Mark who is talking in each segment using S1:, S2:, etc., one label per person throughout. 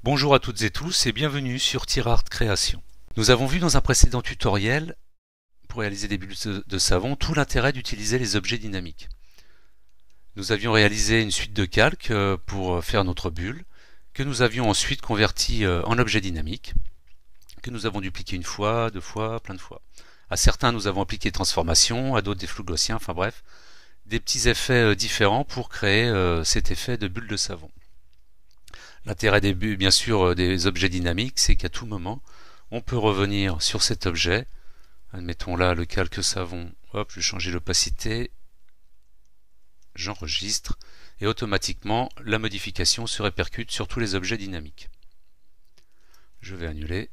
S1: Bonjour à toutes et tous et bienvenue sur TierArt Création. Nous avons vu dans un précédent tutoriel, pour réaliser des bulles de savon, tout l'intérêt d'utiliser les objets dynamiques. Nous avions réalisé une suite de calques pour faire notre bulle, que nous avions ensuite converti en objet dynamique, que nous avons dupliqué une fois, deux fois, plein de fois. À certains nous avons appliqué transformation, à d'autres des flous gaussiens, enfin bref, des petits effets différents pour créer cet effet de bulle de savon. L'intérêt bien sûr des objets dynamiques, c'est qu'à tout moment, on peut revenir sur cet objet. Admettons là le calque savon, hop, je vais changer l'opacité, j'enregistre, et automatiquement la modification se répercute sur tous les objets dynamiques. Je vais annuler.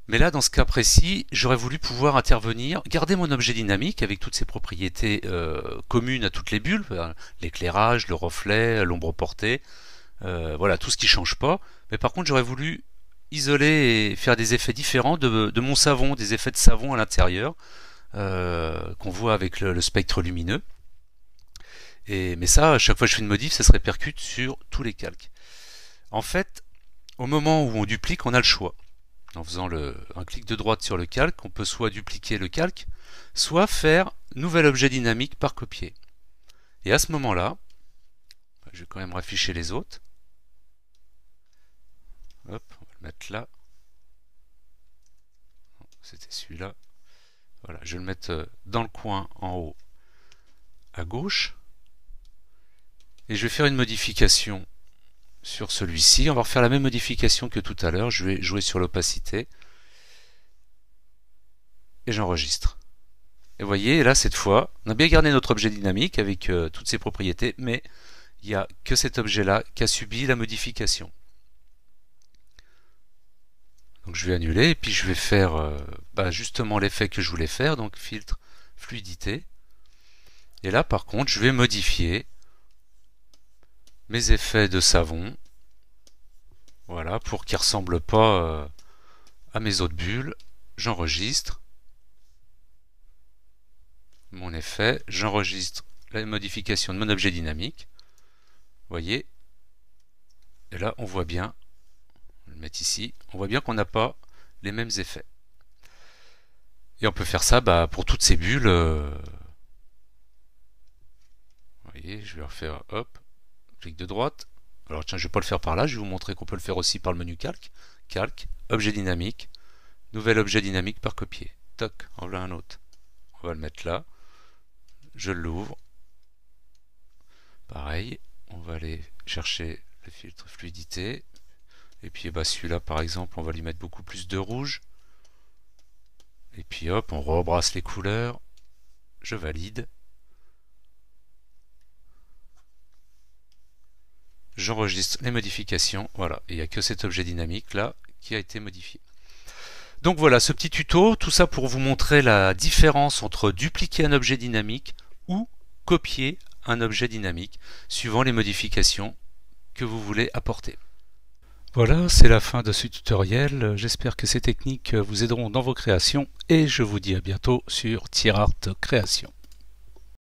S1: Mais là, dans ce cas précis, j'aurais voulu pouvoir intervenir, garder mon objet dynamique avec toutes ses propriétés communes à toutes les bulles, l'éclairage, le reflet, l'ombre portée, voilà, tout ce qui ne change pas. Mais par contre, j'aurais voulu isoler et faire des effets différents de mon savon, des effets de savon à l'intérieur, qu'on voit avec le spectre lumineux. Mais ça, à chaque fois que je fais une modif, ça se répercute sur tous les calques. En fait, au moment où on duplique, on a le choix. En faisant un clic de droite sur le calque, on peut soit dupliquer le calque, soit faire nouvel objet dynamique par copier. Et à ce moment-là, je vais quand même rafficher les autres. Hop, on va le mettre là. C'était celui-là. Voilà, je vais le mettre dans le coin en haut à gauche. Et je vais faire une modification sur celui-ci. On va refaire la même modification que tout à l'heure. Je vais jouer sur l'opacité. Et j'enregistre. Et vous voyez, là, cette fois, on a bien gardé notre objet dynamique avec toutes ses propriétés, mais il n'y a que cet objet-là qui a subi la modification. Donc je vais annuler, et puis je vais faire justement l'effet que je voulais faire, donc filtre, fluidité. Et là, par contre, je vais modifier mes effets de savon, voilà, pour qu'ils ne ressemblent pas à mes autres bulles. J'enregistre mon effet, j'enregistre la modification de mon objet dynamique. Vous voyez, et là on voit bien, on va le mettre ici, on voit bien qu'on n'a pas les mêmes effets. Et on peut faire ça pour toutes ces bulles. Vous voyez, je vais refaire, hop, clic de droite. Alors tiens, je ne vais pas le faire par là, je vais vous montrer qu'on peut le faire aussi par le menu calque. Calque, objet dynamique, nouvel objet dynamique par copier. Toc, en voilà un autre. On va le mettre là. Je l'ouvre. Pareil, on va aller chercher le filtre fluidité. Et puis celui-là par exemple, on va lui mettre beaucoup plus de rouge. Et puis hop, on rebrasse les couleurs. Je valide. J'enregistre les modifications, voilà, et il n'y a que cet objet dynamique là qui a été modifié. Donc voilà, ce petit tuto, tout ça pour vous montrer la différence entre dupliquer un objet dynamique ou copier un objet dynamique, suivant les modifications que vous voulez apporter. Voilà, c'est la fin de ce tutoriel, j'espère que ces techniques vous aideront dans vos créations, et je vous dis à bientôt sur TierArt Création.